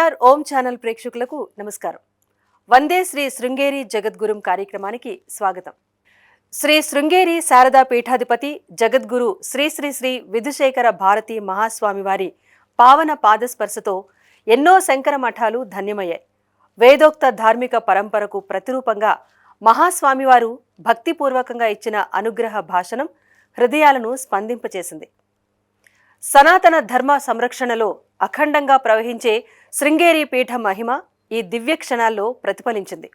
VR ఓం channel ప్రేక్షకులకు నమస్కారం. వందే శ్రీ శృంగేరి జగద్గురుం కార్యక్రమానికి స్వాగతం. శ్రీ శృంగేరి శారదా పీఠాధిపతి జగద్గురు శ్రీ శ్రీ శ్రీ విధుశేఖర భారతి మహాస్వామి వారి పావన పాదస్పర్శతో ఎన్నో శంకర మఠాలు ధన్యమయ్యాయి. వేదోక్త ధార్మిక పరంపరకు ప్రతిరూపంగా మహాస్వామివారు భక్తిపూర్వకంగా ఇచ్చిన అనుగ్రహ భాషణం హృదయాలను స్పందింపచేసింది. సనాతన ధర్మ సంరక్షణలో అఖండంగా ప్రవహించే శృంగేరి పీఠ మహిమ ఈ దివ్య క్షణాల్లో ప్రతిఫలించింది.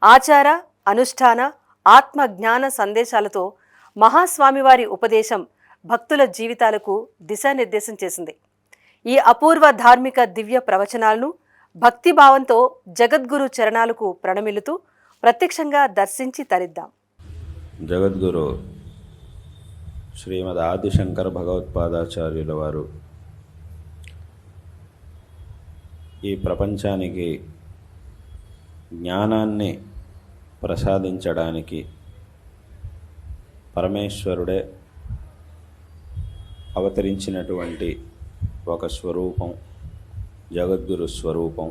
ఆచార అనుష్ఠాన ఆత్మ జ్ఞాన సందేశాలతో మహాస్వామివారి ఉపదేశం భక్తుల జీవితాలకు దిశానిర్దేశం చేసింది. ఈ అపూర్వ ధార్మిక దివ్య ప్రవచనాలను భక్తిభావంతో జగద్గురు చరణాలకు ప్రణమిలుతూ ప్రత్యక్షంగా దర్శించి తరిద్దాం. జగద్గురు శ్రీమద్ ఆదిశంకర భగవత్పాదాచార్యుల వారు ఈ ప్రపంచానికి జ్ఞానాన్ని ప్రసాదించడానికి పరమేశ్వరుడే అవతరించినటువంటి ఒక స్వరూపం జగద్గురు స్వరూపం.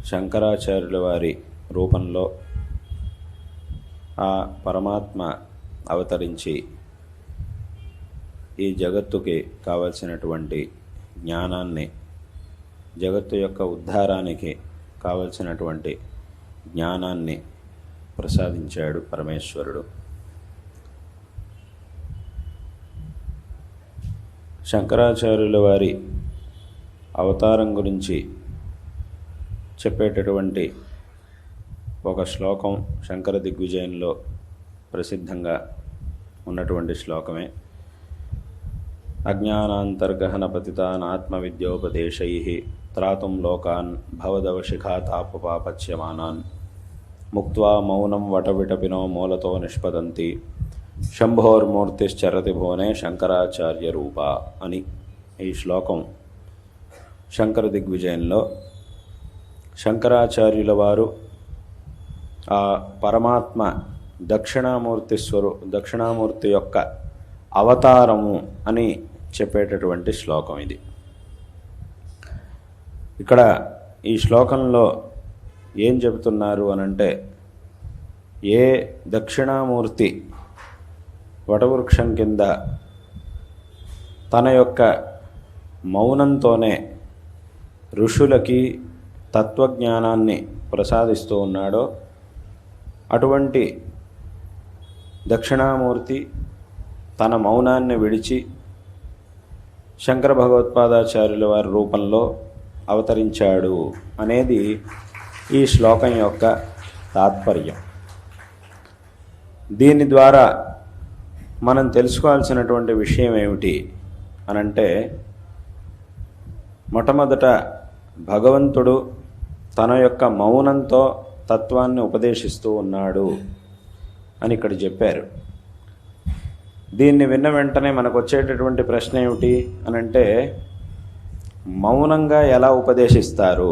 శంకరాచార్యుల వారి రూపంలో ఆ పరమాత్మ అవతరించి ఈ జగత్తుకి కావలసినటువంటి జ్ఞానాన్ని, జగత్తు యొక్క ఉద్ధారానికి కావలసినటువంటి జ్ఞానాన్ని ప్రసాదించాడు పరమేశ్వరుడు. శంకరాచార్యుల వారి అవతారం గురించి చెప్పేటటువంటి ఒక శ్లోకం శంకర దిగ్విజయంలో ప్రసిద్ధంగా ఉన్నటువంటి శ్లోకమే. అజ్ఞానాంతర్గహన పతితాన్ ఆత్మవిద్యోపదేశైః త్రాతుం లోకాన్ భవదవశిఖాతాపపాపచ్యమానాన్ ముక్త్వా మౌనం వటవిటపినో మూలతో నిష్పదంతి శంభోర్మూర్తిశ్చరతి భువనే శంకరాచార్య రూప అని ఈ శ్లోకం శంకర దిగ్విజయంలో శంకరాచార్యుల వారు ఆ పరమాత్మ దక్షిణామూర్తి యొక్క అవతారము అని చెప్పేటటువంటి శ్లోకం ఇది. ఇక్కడ ఈ శ్లోకంలో ఏం చెబుతున్నారు అనంటే, ఏ దక్షిణామూర్తి వటవృక్షం కింద తన యొక్క మౌనంతోనే ఋషులకి తత్వజ్ఞానాన్ని ప్రసాదిస్తూ ఉన్నాడో అటువంటి దక్షిణామూర్తి తన మౌనాన్ని విడిచి శంకర భగవత్పాదాచార్యుల వారి రూపంలో అవతరించాడు అనేది ఈ శ్లోకం యొక్క తాత్పర్యం. దీని ద్వారా మనం తెలుసుకోవాల్సినటువంటి విషయం ఏమిటి అనంటే, మొట్టమొదట భగవంతుడు తన యొక్క మౌనంతో తత్వాన్ని ఉపదేశిస్తూ ఉన్నాడు అని ఇక్కడ చెప్పారు. దీన్ని విన్న వెంటనే మనకు వచ్చేటటువంటి ప్రశ్న ఏమిటి అనంటే, మౌనంగా ఎలా ఉపదేశిస్తారు?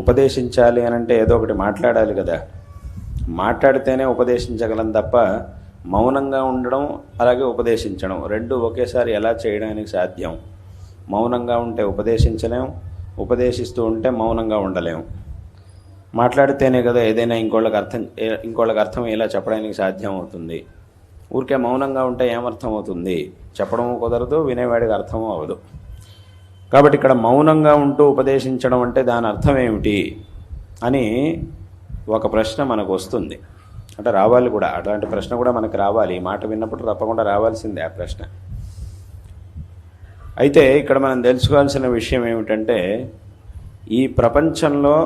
ఉపదేశించాలి అనంటే ఏదో ఒకటి మాట్లాడాలి కదా. మాట్లాడితేనే ఉపదేశించగలం తప్ప మౌనంగా ఉండడం అలాగే ఉపదేశించడం రెండు ఒకేసారి ఎలా చేయడానికి సాధ్యం? మౌనంగా ఉంటే ఉపదేశించలేం, ఉపదేశిస్తూ ఉంటే మౌనంగా ఉండలేం. మాట్లాడితేనే కదా ఏదైనా ఇంకోళ్ళకి అర్థం ఎలా చెప్పడానికి సాధ్యం అవుతుంది. ఊరికే మౌనంగా ఉంటే ఏమర్థం అవుతుంది? చెప్పడం కుదరదు, వినేవాడికి అర్థమూ అవ్వదు. కాబట్టి ఇక్కడ మౌనంగా ఉంటూ ఉపదేశించడం అంటే దాని అర్థం ఏమిటి అని ఒక ప్రశ్న మనకు వస్తుంది. అంటే రావాలి కూడా, అట్లాంటి ప్రశ్న కూడా మనకు రావాలి. ఈ మాట విన్నప్పుడు తప్పకుండా రావాల్సిందే ఆ ప్రశ్న. అయితే ఇక్కడ మనం తెలుసుకోవాల్సిన విషయం ఏమిటంటే, ఈ ప్రపంచంలో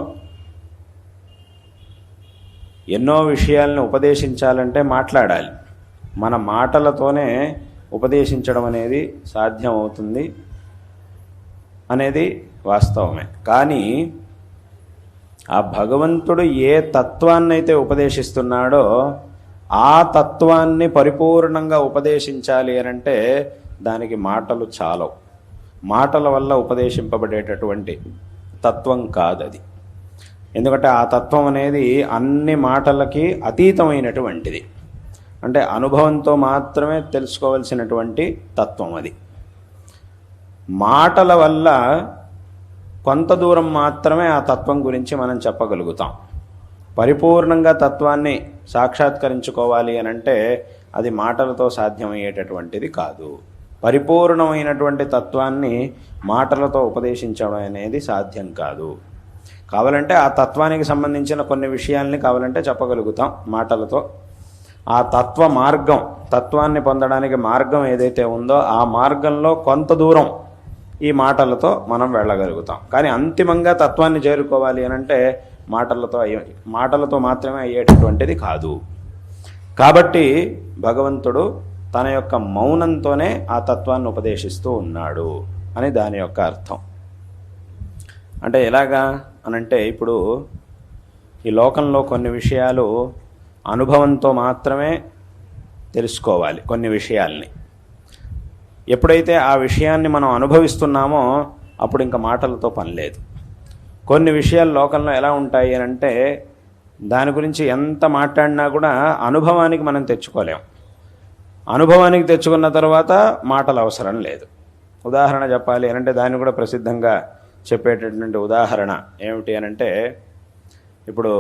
ఎన్నో విషయాలను ఉపదేశించాలంటే మాట్లాడాలి. మన మాటలతోనే ఉపదేశించడం అనేది సాధ్యం అవుతుంది అనేది వాస్తవమే. కానీ ఆ భగవంతుడు ఏ తత్వాన్నైతే ఉపదేశిస్తున్నాడో ఆ తత్వాన్ని పరిపూర్ణంగా ఉపదేశించాలి అనంటే దానికి మాటలు చాలవు. మాటల వల్ల ఉపదేశింపబడేటటువంటి తత్వం కాదది. ఎందుకంటే ఆ తత్వం అనేది అన్ని మాటలకి అతీతమైనటువంటిది. అంటే అనుభవంతో మాత్రమే తెలుసుకోవాల్సినటువంటి తత్వం అది. మాటల వల్ల కొంత దూరం మాత్రమే ఆ తత్వం గురించి మనం చెప్పగలుగుతాం. పరిపూర్ణంగా తత్వాన్ని సాక్షాత్కరించుకోవాలి అని అంటే అది మాటలతో సాధ్యమయ్యేటటువంటిది కాదు. పరిపూర్ణమైనటువంటి తత్వాన్ని మాటలతో ఉపదేశించడం అనేది సాధ్యం కాదు. కావాలంటే ఆ తత్వానికి సంబంధించిన కొన్ని విషయాల్ని కావాలంటే చెప్పగలుగుతాం మాటలతో. ఆ తత్వ మార్గం, తత్వాన్ని పొందడానికి మార్గం ఏదైతే ఉందో ఆ మార్గంలో కొంత దూరం ఈ మాటలతో మనం వెళ్ళగలుగుతాం. కానీ అంతిమంగా తత్వాన్ని చేరుకోవాలి అని అంటే మాటలతో మాత్రమే అయ్యేటటువంటిది కాదు. కాబట్టి భగవంతుడు తన యొక్క మౌనంతోనే ఆ తత్వాన్ని ఉపదేశిస్తూ ఉన్నాడు అని దాని యొక్క అర్థం. అంటే ఎలాగా అనంటే, ఇప్పుడు ఈ లోకంలో కొన్ని విషయాలు అనుభవంతో మాత్రమే తెలుసుకోవాలి. కొన్ని విషయాల్ని ఎప్పుడైతే ఆ విషయాన్ని మనం అనుభవిస్తున్నామో అప్పుడు ఇంకా మాటలతో పని లేదు. కొన్ని విషయాలు లోకంలో ఎలా ఉంటాయి అని అంటే, దాని గురించి ఎంత మాట్లాడినా కూడా అనుభవానికి మనం తెచ్చుకోలేం. అనుభవానికి తెచ్చుకున్న తర్వాత మాటలు అవసరం లేదు. ఉదాహరణ చెప్పాలి అనంటే దాన్ని కూడా ప్రసిద్ధంగా చెప్పేటటువంటి ఉదాహరణ ఏమిటి అనంటే, ఇప్పుడు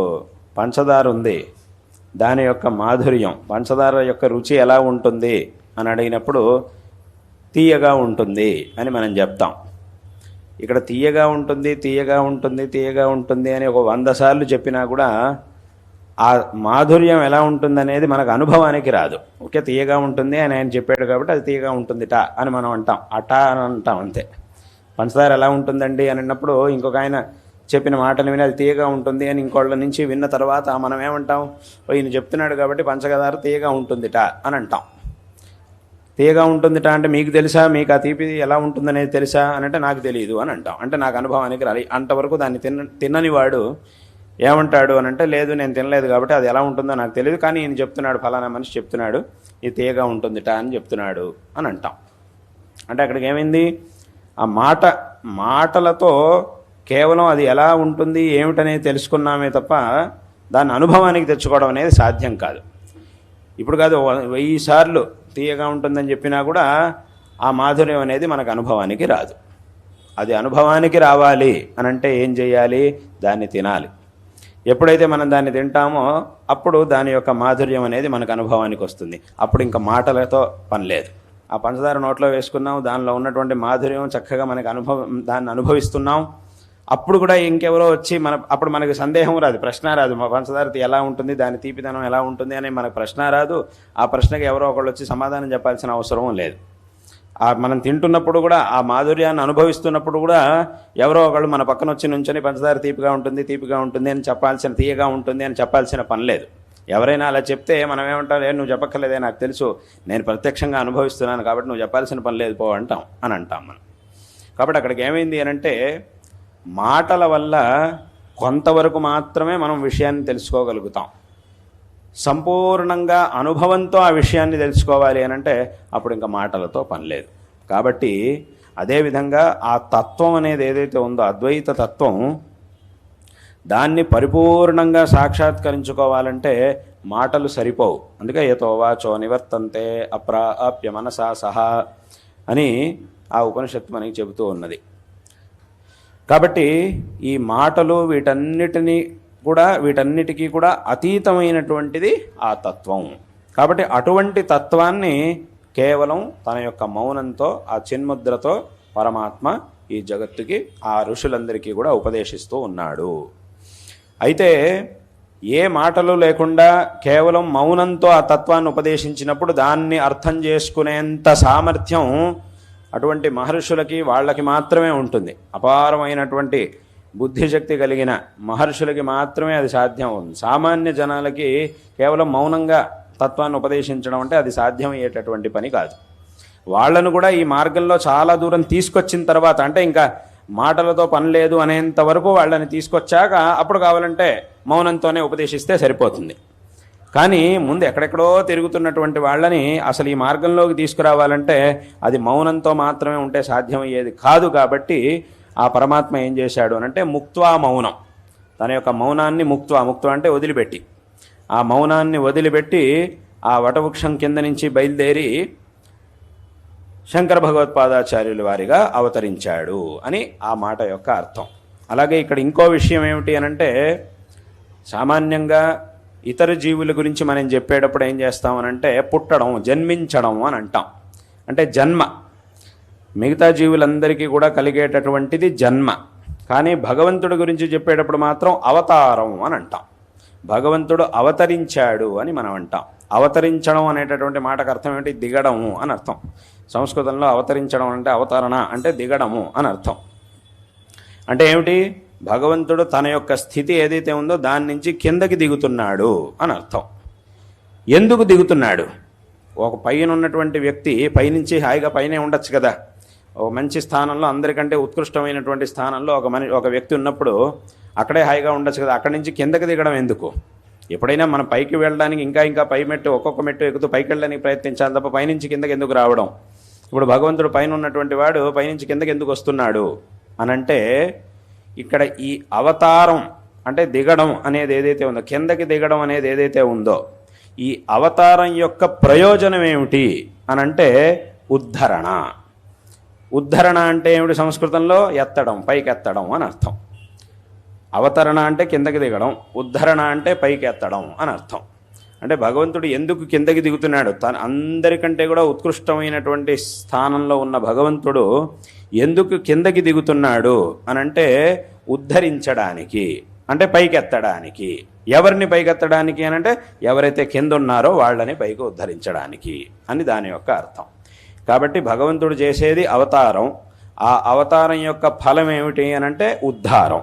పంచదార ఉంది, దాని యొక్క మాధుర్యం, పంచదార యొక్క రుచి ఎలా ఉంటుంది అని అడిగినప్పుడు తీయగా ఉంటుంది అని మనం చెప్తాం. ఇక్కడ తీయగా ఉంటుంది తీయగా ఉంటుంది తీయగా ఉంటుంది అని ఒక 100 సార్లు చెప్పినా కూడా ఆ మాధుర్యం ఎలా ఉంటుందనేది మనకు అనుభవానికి రాదు. ఓకే, తీయగా ఉంటుంది అని ఆయన చెప్పాడు కాబట్టి అది తీయగా ఉంటుంది టా అని మనం అంటాం. ఆ టా అని అంటాం అంతే. పంచదార ఎలా ఉంటుందండి అని అన్నప్పుడు ఇంకొక ఆయన చెప్పిన మాటలు విని అది తీయగా ఉంటుంది అని ఇంకోళ్ళ నుంచి విన్న తర్వాత మనం ఏమంటాం, ఈయన చెప్తున్నాడు కాబట్టి పంచదార తీయగా ఉంటుందిట అని అంటాం. తీయగా ఉంటుందిట అంటే మీకు తెలుసా, మీకు ఆ తీపి ఎలా ఉంటుందనేది తెలుసా అని అంటే నాకు తెలియదు అని అంటాం. అంటే నాకు అనుభవానికి రాలి. అంతవరకు దాన్ని తిన్నని వాడు ఏమంటాడు అని అంటే, లేదు నేను తినలేదు కాబట్టి అది ఎలా ఉంటుందో నాకు తెలియదు, కానీ ఈయన చెప్తున్నాడు, ఫలానా మనిషి చెప్తున్నాడు ఇది తీయగా ఉంటుందిట అని చెప్తున్నాడు అని అంటాం. అంటే అక్కడికి ఏమైంది, ఆ మాటలతో కేవలం అది ఎలా ఉంటుంది ఏమిటనేది తెలుసుకున్నామే తప్ప దాన్ని అనుభవానికి తెచ్చుకోవడం అనేది సాధ్యం కాదు. ఇప్పుడు కాదు, 1000 సార్లు తీయగా ఉంటుందని చెప్పినా కూడా ఆ మాధుర్యం అనేది మనకు అనుభవానికి రాదు. అది అనుభవానికి రావాలి అని అంటే ఏం చేయాలి, దాన్ని తినాలి. ఎప్పుడైతే మనం దాన్ని తింటామో అప్పుడు దాని యొక్క మాధుర్యం అనేది మనకు అనుభవానికి వస్తుంది. అప్పుడు ఇంకా మాటలతో పని లేదు. ఆ పంచదార నోట్లో వేసుకున్నాం, దానిలో ఉన్నటువంటి మాధుర్యం చక్కగా మనకు దాన్ని అనుభవిస్తున్నాం. అప్పుడు కూడా ఇంకెవరో వచ్చి అప్పుడు మనకు సందేహం రాదు, ప్రశ్న రాదు, మా పంచదార ఎలా ఉంటుంది, దాని తీపిదనం ఎలా ఉంటుంది అని మనకు ప్రశ్న రాదు. ఆ ప్రశ్నకి ఎవరో ఒకళ్ళు వచ్చి సమాధానం చెప్పాల్సిన అవసరం లేదు. మనం తింటున్నప్పుడు కూడా ఆ మాధుర్యాన్ని అనుభవిస్తున్నప్పుడు కూడా ఎవరో ఒకళ్ళు మన పక్కన వచ్చి నుంచొని పంచదార తీపిగా ఉంటుంది అని చెప్పాల్సిన, తీయగా ఉంటుంది అని చెప్పాల్సిన పని లేదు. ఎవరైనా అలా చెప్తే మనం ఏమంటాం, నువ్వు చెప్పక్కర్లేదే, నాకు తెలుసు, నేను ప్రత్యక్షంగా అనుభవిస్తున్నాను కాబట్టి నువ్వు చెప్పాల్సిన పని లేదు పో అంటాం మనం. కాబట్టి అక్కడికి ఏమైంది అని అంటే, మాటల వల్ల కొంతవరకు మాత్రమే మనం విషయాన్ని తెలుసుకోగలుగుతాం. సంపూర్ణంగా అనుభవంతో ఆ విషయాన్ని తెలుసుకోవాలి అని అంటే అప్పుడు ఇంకా మాటలతో పని లేదు. కాబట్టి అదేవిధంగా ఆ తత్వం అనేది ఏదైతే ఉందో, అద్వైత తత్వం, దాన్ని పరిపూర్ణంగా సాక్షాత్కరించుకోవాలంటే మాటలు సరిపోవు. అందుకే యతో వాచో నివర్తంతే అప్రాప్య మనసా సహా అని ఆ ఉపనిషత్తు మనకి చెబుతూ ఉన్నది. కాబట్టి ఈ మాటలు వీటన్నిటికీ కూడా అతీతమైనటువంటిది ఆ తత్వం. కాబట్టి అటువంటి తత్వాన్ని కేవలం తన యొక్క మౌనంతో, ఆ చిన్ముద్రతో పరమాత్మ ఈ జగత్తుకి, ఆ ఋషులందరికీ కూడా ఉపదేశిస్తూ ఉన్నాడు. అయితే ఏ మాటలు లేకుండా కేవలం మౌనంతో ఆ తత్వాన్ని ఉపదేశించినప్పుడు దాన్ని అర్థం చేసుకునేంత సామర్థ్యం అటువంటి మహర్షులకి వాళ్ళకి మాత్రమే ఉంటుంది. అపారమైనటువంటి బుద్ధిశక్తి కలిగిన మహర్షులకి మాత్రమే అది సాధ్యం అవుతుంది. సామాన్య జనాలకి కేవలం మౌనంగా తత్వాన్ని ఉపదేశించడం అంటే అది సాధ్యమయ్యేటటువంటి పని కాదు. వాళ్ళను కూడా ఈ మార్గంలో చాలా దూరం తీసుకొచ్చిన తర్వాత, అంటే ఇంకా మాటలతో పని లేదు అనేంత వరకు వాళ్ళని తీసుకొచ్చాక అప్పుడు కావాలంటే మౌనంతోనే ఉపదేశిస్తే సరిపోతుంది. కానీ ముందు ఎక్కడెక్కడో తిరుగుతున్నటువంటి వాళ్ళని అసలు ఈ మార్గంలోకి తీసుకురావాలంటే అది మౌనంతో మాత్రమే ఉంటే సాధ్యమయ్యేది కాదు. కాబట్టి ఆ పరమాత్మ ఏం చేశాడు అనంటే ముక్త్వా మౌనం, తన యొక్క మౌనాన్ని ముక్త్వా అంటే వదిలిపెట్టి, ఆ మౌనాన్ని వదిలిపెట్టి ఆ వటవృక్షం కింద నుంచి బయలుదేరి శంకర భగవత్పాదాచార్యుల వారిగా అవతరించాడు అని ఆ మాట యొక్క అర్థం. అలాగే ఇక్కడ ఇంకో విషయం ఏమిటి అనంటే, సామాన్యంగా ఇతర జీవుల గురించి మనం చెప్పేటప్పుడు ఏం చేస్తామనంటే పుట్టడం, జన్మించడం అని అంటాం. అంటే జన్మ మిగతా జీవులందరికీ కూడా కలిగేటటువంటిది జన్మ. కానీ భగవంతుడి గురించి చెప్పేటప్పుడు మాత్రం అవతారం అని అంటాం. భగవంతుడు అవతరించాడు అని మనం అంటాం. అవతరించడం అనేటటువంటి మాటకు అర్థం ఏమిటి? దిగడము అని అర్థం. సంస్కృతంలో అవతరించడం అంటే అవతరణ అంటే దిగడము అని అర్థం. అంటే ఏమిటి? భగవంతుడు తన యొక్క స్థితి ఏదైతే ఉందో దాని నుంచి కిందకి దిగుతున్నాడు అని అర్థం. ఎందుకు దిగుతున్నాడు? ఒక పైన ఉన్నటువంటి వ్యక్తి పైనుంచి హాయిగా పైనే ఉండొచ్చు కదా. ఒక మంచి స్థానంలో, అందరికంటే ఉత్కృష్టమైనటువంటి స్థానంలో ఒక వ్యక్తి ఉన్నప్పుడు అక్కడే హాయిగా ఉండొచ్చు కదా. అక్కడి నుంచి కిందకి దిగడం ఎందుకు? ఎప్పుడైనా మనం పైకి వెళ్ళడానికి ఇంకా పై మెట్టు, ఒక్కొక్క మెట్టు ఎక్కుతూ పైకి వెళ్ళడానికి ప్రయత్నించాలి తప్ప పైనుంచి కిందకి ఎందుకు రావడం? ఇప్పుడు భగవంతుడు పైన ఉన్నటువంటి వాడు పైనుంచి కిందకి ఎందుకు వస్తున్నాడు అనంటే, ఇక్కడ ఈ అవతారం అంటే దిగడం అనేది ఏదైతే ఉందో, కిందకి దిగడం అనేది ఏదైతే ఉందో, ఈ అవతారం యొక్క ప్రయోజనం ఏమిటి అనంటే ఉద్ధరణ. ఉద్ధరణ అంటే ఏమిటి? సంస్కృతంలో ఎత్తడం, పైకి ఎత్తడం అని అర్థం. అవతరణ అంటే కిందకి దిగడం, ఉద్ధరణ అంటే పైకి ఎత్తడం అని అర్థం. అంటే భగవంతుడు ఎందుకు కిందకి దిగుతున్నాడు? తన అందరికంటే కూడా ఉత్కృష్టమైనటువంటి స్థానంలో ఉన్న భగవంతుడు ఎందుకు కిందకి దిగుతున్నాడు అనంటే ఉద్ధరించడానికి, అంటే పైకెత్తడానికి. ఎవరిని పైకెత్తడానికి అనంటే ఎవరైతే కింద ఉన్నారో వాళ్ళని పైకి ఉద్ధరించడానికి అని దాని యొక్క అర్థం. కాబట్టి భగవంతుడు చేసేది అవతారం. ఆ అవతారం యొక్క ఫలం ఏమిటి అనంటే ఉద్ధారం.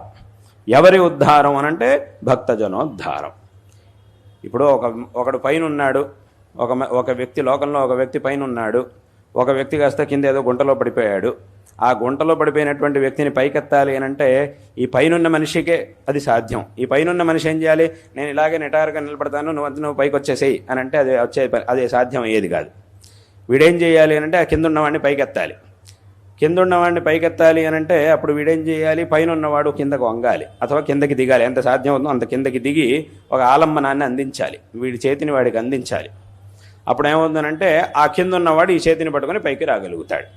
ఎవరి ఉద్ధారం అనంటే భక్తజనోద్ధారం. ఇప్పుడు ఒకడు పైన ఉన్నాడు, ఒక వ్యక్తి, లోకంలో ఒక వ్యక్తి పైన ఉన్నాడు, ఒక వ్యక్తి కాస్త కింద ఏదో గుంటలో పడిపోయాడు. ఆ గుంటలో పడిపోయినటువంటి వ్యక్తిని పైకెత్తాలి అనంటే ఈ పైనున్న మనిషికే అది సాధ్యం. ఈ పైనున్న మనిషి ఏం చేయాలి? నేను ఇలాగే నిటారుగా నిలబడతాను, నువ్వు పైకి వచ్చేసేయి అని అంటే అదే సాధ్యం అయ్యేది కాదు. వీడేం చేయాలి అనంటే ఆ కింద ఉన్నవాడిని పైకెత్తాలి. కింద ఉన్నవాడిని పైకెత్తాలి అనంటే అప్పుడు వీడేం చేయాలి? పైన ఉన్నవాడు కిందకు వంగాలి అథవా కిందకి దిగాలి. ఎంత సాధ్యం అవుతుందో అంత కిందకి దిగి ఒక ఆలంబనాన్ని అందించాలి, వీడి చేతిని వాడికి అందించాలి. అప్పుడు ఏమవుతుందనంటే ఆ కింద ఉన్నవాడు ఈ చేతిని పట్టుకొని పైకి రాగలుగుతాడు.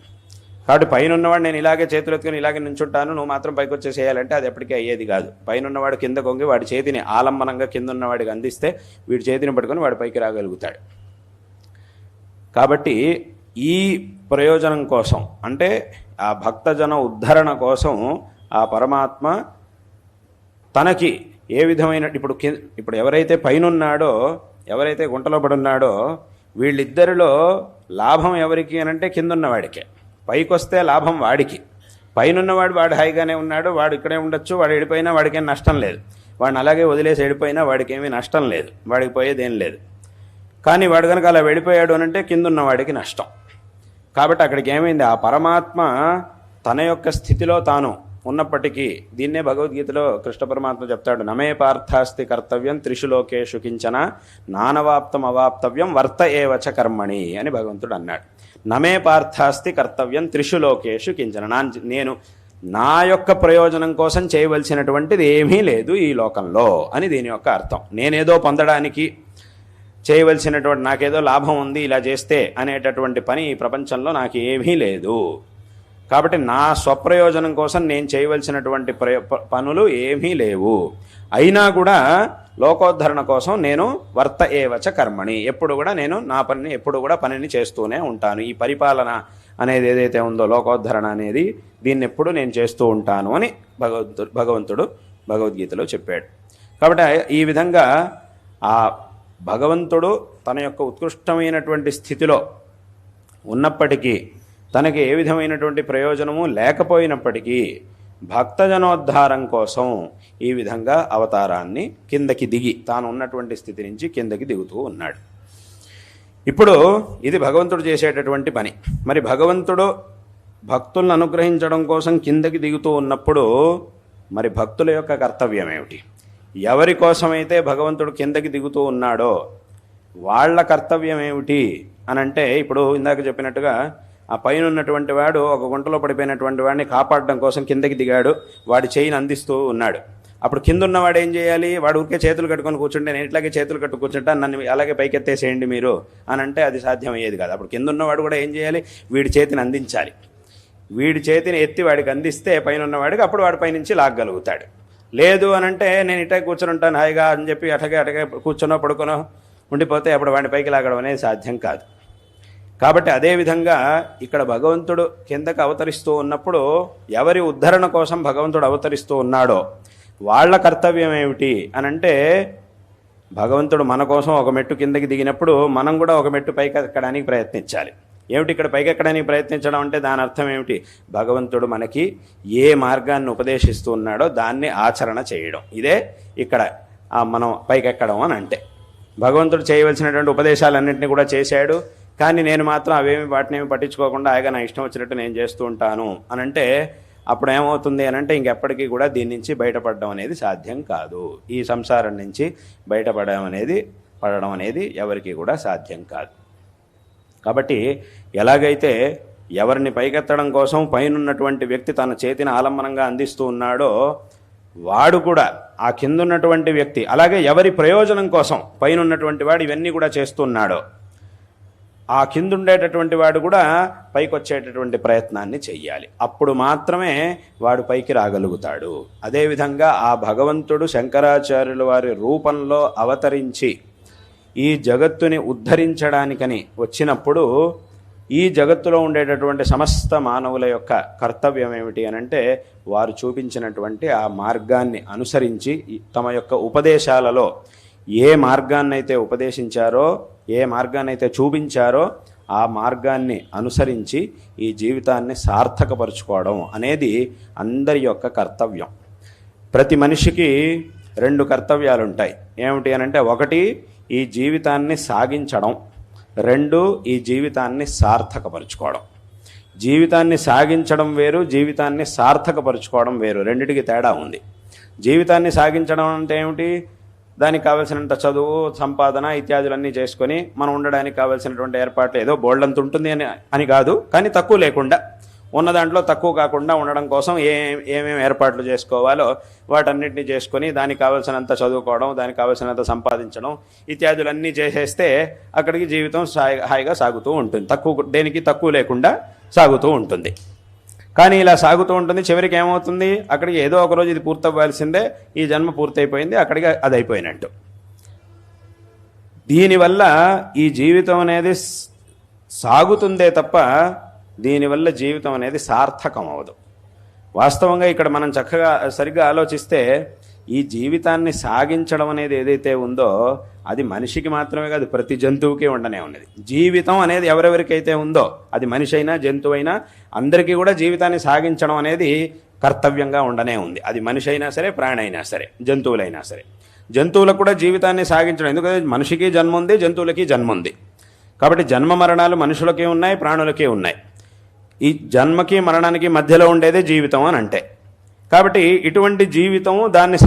కాబట్టి పైన ఉన్నవాడు నేను ఇలాగే చేతులు ఎత్తుకొని ఇలాగే నించుంటాను, నువ్వు మాత్రం పైకి వచ్చేసేయాలంటే అది ఎప్పటికీ అయ్యేది కాదు. పైన ఉన్నవాడు కింద కొంగి వాడి చేతిని ఆలంబనంగా కింద ఉన్నవాడికి అందిస్తే వీడి చేతిని పట్టుకొని వాడు పైకి రాగలుగుతాడు. కాబట్టి ఈ ప్రయోజనం కోసం, అంటే ఆ భక్తజన ఉద్ధరణ కోసం ఆ పరమాత్మ తనకి ఏ విధమైన, ఇప్పుడు ఎవరైతే పైనున్నాడో, ఎవరైతే గుంటలో పడున్నాడో, వీళ్ళిద్దరిలో లాభం ఎవరికి అనంటే కిందున్నవాడికే. పైకి వస్తే లాభం వాడికి. పైనున్నవాడు వాడు హాయిగానే ఉన్నాడు, వాడు ఇక్కడే ఉండొచ్చు, వాడు వెళ్ళిపోయినా వాడికేం నష్టం లేదు. వాడిని అలాగే వదిలేసి వెళ్ళిపోయినా వాడికి ఏమీ నష్టం లేదు, వాడికి పోయేదేం లేదు. కానీ వాడు కనుక అలా వెళ్ళిపోయాడు అనంటే కిందున్నవాడికి నష్టం. కాబట్టి అక్కడికి ఏమైంది? ఆ పరమాత్మ తన యొక్క స్థితిలో తాను ఉన్నప్పటికీ, దీన్నే భగవద్గీతలో కృష్ణ పరమాత్మ చెప్తాడు, నమే పార్థాస్తి కర్తవ్యం త్రిషు లోకేషు కించన నానవాప్తం అవాప్తవ్యం వర్త ఏవచ కర్మణి అని భగవంతుడు అన్నాడు. నమే పార్థాస్తి కర్తవ్యం త్రిషు లోకేషు కించన. నేను నా యొక్క ప్రయోజనం కోసం చేయవలసినటువంటిది ఏమీ లేదు ఈ లోకంలో అని దీని యొక్క అర్థం. నేనేదో పొందడానికి చేయవలసినటువంటి, నాకేదో లాభం ఉంది ఇలా చేస్తే అనేటటువంటి పని ఈ ప్రపంచంలో నాకు ఏమీ లేదు. కాబట్టి నా స్వప్రయోజనం కోసం నేను చేయవలసినటువంటి పనులు ఏమీ లేవు. అయినా కూడా లోకోద్ధరణ కోసం నేను వర్త ఏవచ కర్మణి, ఎప్పుడు కూడా నేను నా పనిని ఎప్పుడు కూడా పనిని చేస్తూనే ఉంటాను. ఈ పరిపాలన అనేది ఏదైతే ఉందో, లోకోద్ధరణ అనేది, దీన్ని ఎప్పుడు నేను చేస్తూ ఉంటాను అని భగవంతుడు భగవద్గీతలో చెప్పాడు. కాబట్టి ఈ విధంగా ఆ భగవంతుడు తన యొక్క ఉత్కృష్టమైనటువంటి స్థితిలో ఉన్నప్పటికీ, తనకి ఏ విధమైనటువంటి ప్రయోజనము లేకపోయినప్పటికీ భక్తజనోద్ధారం కోసం ఈ విధంగా అవతారాన్ని కిందకి దిగి తాను ఉన్నటువంటి స్థితి నుంచి కిందకి దిగుతూ ఉన్నాడు. ఇప్పుడు ఇది భగవంతుడు చేసేటటువంటి పని. మరి భగవంతుడు భక్తులను అనుగ్రహించడం కోసం కిందకి దిగుతూ ఉన్నప్పుడు మరి భక్తుల యొక్క కర్తవ్యం ఏమిటి? ఎవరి కోసమైతే భగవంతుడు కిందకి దిగుతూ ఉన్నాడో వాళ్ళ కర్తవ్యం ఏమిటి అనంటే, ఇప్పుడు ఇందాక చెప్పినట్టుగా ఆ పైన ఉన్నటువంటి వాడు ఒక గుంటలో పడిపోయినటువంటి వాడిని కాపాడడం కోసం కిందకి దిగాడు, వాడి చేయిని అందిస్తూ ఉన్నాడు. అప్పుడు కింద ఉన్నవాడు ఏం చేయాలి? వాడు ఊరికే చేతులు కట్టుకొని కూర్చుంటే, నేను ఇట్లాగే చేతులు కట్టు కూర్చుంటా, నన్ను అలాగే పైకెత్తేసేయండి మీరు అని అంటే అది సాధ్యం అయ్యేది కాదు. అప్పుడు కింద ఉన్నవాడు కూడా ఏం చేయాలి? వీడి చేతిని అందించాలి. వీడి చేతిని ఎత్తి వాడికి అందిస్తే పైన ఉన్నవాడికి అప్పుడు వాడి పైనుంచి లాగగలుగుతాడు. లేదు అనంటే నేను ఇటే కూర్చొని ఉంటాను హాయిగా అని చెప్పి అటగే కూర్చొనో పడుకొనో ఉండిపోతే అప్పుడు వాడి పైకి లాగడం అనేది సాధ్యం కాదు. కాబట్టి అదేవిధంగా ఇక్కడ భగవంతుడు కిందకు అవతరిస్తూ ఉన్నప్పుడు ఎవరి ఉద్ధరణ కోసం భగవంతుడు అవతరిస్తూ ఉన్నాడో వాళ్ళ కర్తవ్యం ఏమిటి అనంటే, భగవంతుడు మన కోసం ఒక మెట్టు కిందకి దిగినప్పుడు మనం కూడా ఒక మెట్టు పైకి ఎక్కడానికి ప్రయత్నించాలి. ఏమిటి ఇక్కడ పైకి ఎక్కడానికి ప్రయత్నించడం అంటే దాని అర్థం ఏమిటి? భగవంతుడు మనకి ఏ మార్గాన్ని ఉపదేశిస్తూ ఉన్నాడో దాన్ని ఆచరణ చేయడం. ఇదే ఇక్కడ మనం పైకెక్కడం అని అంటే. భగవంతుడు చేయవలసినటువంటి ఉపదేశాలన్నింటినీ కూడా చేశాడు, కానీ నేను మాత్రం వాటినేమి పట్టించుకోకుండా ఆయన నా ఇష్టం వచ్చినట్టు నేను చేస్తూ ఉంటాను అనంటే అప్పుడు ఏమవుతుంది అనంటే ఇంకెప్పటికీ కూడా దీని నుంచి బయటపడడం అనేది సాధ్యం కాదు. ఈ సంసారం నుంచి బయటపడడం అనేది ఎవరికి కూడా సాధ్యం కాదు. కాబట్టి ఎలాగైతే ఎవరిని పైకెత్తడం కోసం పైనున్నటువంటి వ్యక్తి తన చేతిని ఆలంబనంగా అందిస్తూ ఉన్నాడో వాడు కూడా ఆ కిందున్నటువంటి వ్యక్తి అలాగే ఎవరి ప్రయోజనం కోసం పైనున్నటువంటి వాడు ఇవన్నీ కూడా చేస్తున్నాడో ఆ కిందుండేటటువంటి వాడు కూడా పైకి వచ్చేటటువంటి ప్రయత్నాన్ని చెయ్యాలి. అప్పుడు మాత్రమే వాడు పైకి రాగలుగుతాడు. అదేవిధంగా ఆ భగవంతుడు శంకరాచార్యుల వారి రూపంలో అవతరించి ఈ జగత్తుని ఉద్ధరించడానికని వచ్చినప్పుడు ఈ జగత్తులో ఉండేటటువంటి సమస్త మానవుల యొక్క కర్తవ్యం ఏమిటి అనంటే వారు చూపించినటువంటి ఆ మార్గాన్ని అనుసరించి తమ యొక్క ఉపదేశాలలో ఏ మార్గాన్నైతే ఉపదేశించారో ఏ మార్గాన్నైతే చూపించారో ఆ మార్గాన్ని అనుసరించి ఈ జీవితాన్ని సార్థకపరుచుకోవడం అనేది అందరి యొక్క కర్తవ్యం. ప్రతి మనిషికి 2 కర్తవ్యాలు ఉంటాయి. ఏమిటి అనంటే, ఒకటి ఈ జీవితాన్ని సాగించడం, 2 ఈ జీవితాన్ని సార్థకపరుచుకోవడం. జీవితాన్ని సాగించడం వేరు, జీవితాన్ని సార్థకపరుచుకోవడం వేరు, రెండిటికి తేడా ఉంది. జీవితాన్ని సాగించడం అంటే ఏమిటి? దానికి కావాల్సినంత చదువు, సంపాదన ఇత్యాదులన్నీ చేసుకొని మనం ఉండడానికి కావాల్సినటువంటి ఏర్పాట్లు ఏదో బోల్డంత ఉంటుంది అని కాదు, కానీ తక్కువ లేకుండా ఉన్న దాంట్లో తక్కువ కాకుండా ఉండడం కోసం ఏమేమి ఏర్పాట్లు చేసుకోవాలో వాటన్నిటిని చేసుకొని దానికి కావాల్సినంత చదువుకోవడం, దానికి కావాల్సినంత సంపాదించడం ఇత్యాదులన్నీ చేసేస్తే అక్కడికి జీవితం హాయిగా సాగుతూ ఉంటుంది. దేనికి తక్కువ లేకుండా సాగుతూ ఉంటుంది. కానీ ఇలా సాగుతూ ఉంటుంది, చివరికి ఏమవుతుంది? అక్కడికి ఏదో ఒకరోజు ఇది పూర్తవ్వాల్సిందే, ఈ జన్మ పూర్తయిపోయింది, అక్కడికి అది అయిపోయినట్టు. దీనివల్ల ఈ జీవితం అనేది సాగుతుందే తప్ప దీనివల్ల జీవితం అనేది సార్థకం అవ్వదు. వాస్తవంగా ఇక్కడ మనం చక్కగా సరిగ్గా ఆలోచిస్తే ఈ జీవితాన్ని సాగించడం అనేది ఏదైతే ఉందో అది మనిషికి మాత్రమే కాదు, ప్రతి జంతువుకి ఉండనే ఉన్నది. జీవితం అనేది ఎవరెవరికైతే ఉందో అది మనిషి అయినా జంతువు అయినా అందరికీ కూడా జీవితాన్ని సాగించడం అనేది కర్తవ్యంగా ఉండనే ఉంది. అది మనిషి అయినా సరే, ప్రాణి అయినా సరే, జంతువులైనా సరే. జంతువులకు కూడా జీవితాన్ని సాగించడం, ఎందుకంటే మనిషికి జన్మ ఉంది, జంతువులకి జన్మ ఉంది. కాబట్టి జన్మ మరణాలు మనుషులకి ఉన్నాయి, ప్రాణులకి ఉన్నాయి. ఈ జన్మకి మరణానికి మధ్యలో ఉండేదే జీవితం అని అంటే. కాబట్టి ఇటువంటి జీవితం దాన్ని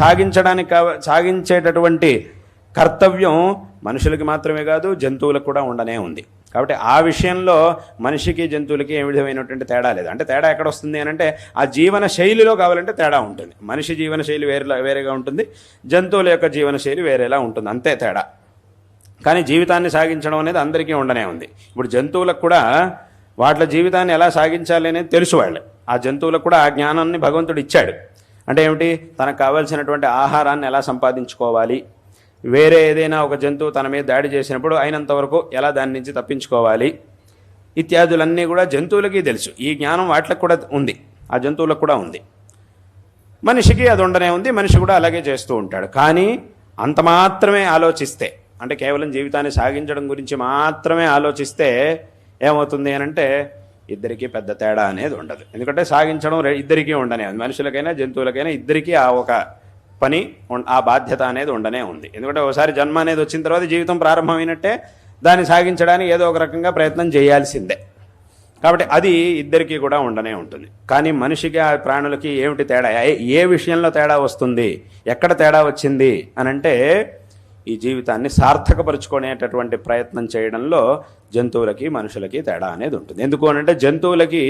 సాగించేటటువంటి కర్తవ్యం మనుషులకి మాత్రమే కాదు, జంతువులకు కూడా ఉండనే ఉంది. కాబట్టి ఆ విషయంలో మనిషికి జంతువులకి ఏ విధమైనటువంటి తేడా లేదు. అంటే తేడా ఎక్కడ వస్తుంది అని అంటే ఆ జీవన శైలిలో కావాలంటే తేడా ఉంటుంది. మనిషి జీవన శైలి వేరేగా ఉంటుంది, జంతువుల యొక్క జీవన శైలి వేరేలా ఉంటుంది, అంతే తేడా. కానీ జీవితాన్ని సాగించడం అనేది అందరికీ ఉండనే ఉంది. ఇప్పుడు జంతువులకు కూడా వాటి జీవితాన్ని ఎలా సాగించాలి అనేది తెలుసు వాళ్ళే. ఆ జంతువులకు కూడా ఆ జ్ఞానాన్ని భగవంతుడు ఇచ్చాడు. అంటే ఏమిటి? తనకు కావాల్సినటువంటి ఆహారాన్ని ఎలా సంపాదించుకోవాలి, వేరే ఏదైనా ఒక జంతువు తన మీద దాడి చేసినప్పుడు అయినంత వరకు ఎలా దాని నుంచి తప్పించుకోవాలి ఇత్యాదులన్నీ కూడా జంతువులకి తెలుసు. ఈ జ్ఞానం వాటికి కూడా ఉంది, ఆ జంతువులకు కూడా ఉంది. మనిషికి అది ఉండనే ఉంది, మనిషి కూడా అలాగే చేస్తూ ఉంటాడు. కానీ అంత మాత్రమే ఆలోచిస్తే, అంటే కేవలం జీవితాన్ని సాగించడం గురించి మాత్రమే ఆలోచిస్తే ఏమవుతుంది అని అంటే ఇద్దరికీ పెద్ద తేడా అనేది ఉండదు. ఎందుకంటే సాగించడం ఇద్దరికీ ఉండనే ఉంది, మనుషులకైనా జంతువులకైనా ఇద్దరికీ ఆ ఒక పని, ఆ బాధ్యత అనేది ఉండనే ఉంది. ఎందుకంటే ఒకసారి జన్మ అనేది వచ్చిన తర్వాత జీవితం ప్రారంభమైనట్టే, దాన్ని సాగించడానికి ఏదో ఒక రకంగా ప్రయత్నం చేయాల్సిందే. కాబట్టి అది ఇద్దరికీ కూడా ఉండనే ఉంటుంది. కానీ మనిషికి, ఆ ప్రాణులకి ఏమిటి తేడా? ఏ విషయంలో తేడా వస్తుంది, ఎక్కడ తేడా వచ్చింది అనంటే ఈ జీవితాన్ని సార్థకపరుచుకునేటటువంటి ప్రయత్నం చేయడంలో జంతువులకి మనుషులకి తేడా అనేది ఉంటుంది. ఎందుకు అనంటే జంతువులకి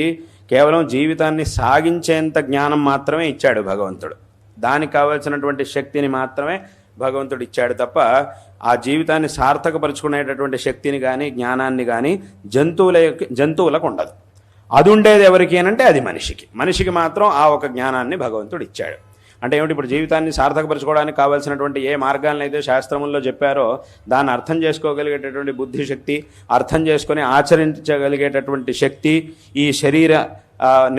కేవలం జీవితాన్ని సాగించేంత జ్ఞానం మాత్రమే ఇచ్చాడు భగవంతుడు, దానికి కావాల్సినటువంటి శక్తిని మాత్రమే భగవంతుడు ఇచ్చాడు తప్ప ఆ జీవితాన్ని సార్థకపరుచుకునేటటువంటి శక్తిని కానీ జ్ఞానాన్ని కానీ జంతువులకు ఉండదు. అది ఉండేది ఎవరికి అనంటే అది మనిషికి మాత్రం ఆ ఒక జ్ఞానాన్ని భగవంతుడు ఇచ్చాడు. అంటే ఏమిటి, ఇప్పుడు జీవితాన్ని సార్థకపరచుకోవడానికి కావాల్సినటువంటి ఏ మార్గాలను అయితే శాస్త్రముల్లో చెప్పారో దాన్ని అర్థం చేసుకోగలిగేటటువంటి బుద్ధిశక్తి, అర్థం చేసుకొని ఆచరించగలిగేటటువంటి శక్తి, ఈ శరీర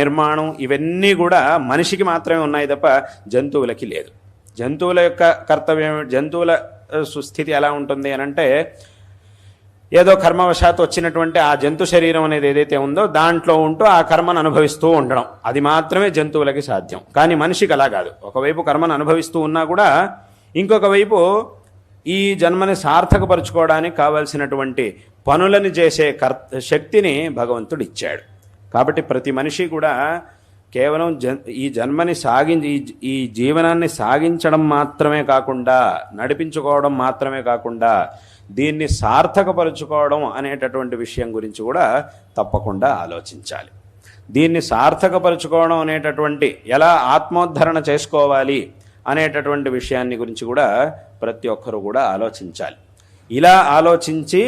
నిర్మాణం, ఇవన్నీ కూడా మనిషికి మాత్రమే ఉన్నాయి తప్ప జంతువులకి లేదు. జంతువుల యొక్క కర్తవ్యం, జంతువుల సుస్థితి ఎలా ఉంటుంది అనంటే ఏదో కర్మవశాత్తు వచ్చినటువంటి ఆ జంతు శరీరం అనేది ఏదైతే ఉందో దాంట్లో ఉంటూ ఆ కర్మను అనుభవిస్తూ ఉండడం, అది మాత్రమే జంతువులకి సాధ్యం. కానీ మనిషికి అలా కాదు. ఒకవైపు కర్మను అనుభవిస్తూ ఉన్నా కూడా ఇంకొక వైపు ఈ జన్మని సార్థకపరుచుకోవడానికి కావలసినటువంటి పనులను చేసే శక్తిని భగవంతుడు ఇచ్చాడు. కాబట్టి ప్రతి మనిషి కూడా కేవలం ఈ జన్మని ఈ జీవనాన్ని సాగించడం మాత్రమే కాకుండా, నడిపించుకోవడం మాత్రమే కాకుండా, దీన్ని సార్థకపరుచుకోవడం అనేటటువంటి విషయం గురించి కూడా తప్పకుండా ఆలోచించాలి. దీన్ని సార్థకపరుచుకోవడం అనేటటువంటి, ఎలా ఆత్మోద్ధరణ చేసుకోవాలి అనేటటువంటి విషయాన్ని గురించి కూడా ప్రతి ఒక్కరూ కూడా ఆలోచించాలి. ఇలా ఆలోచించి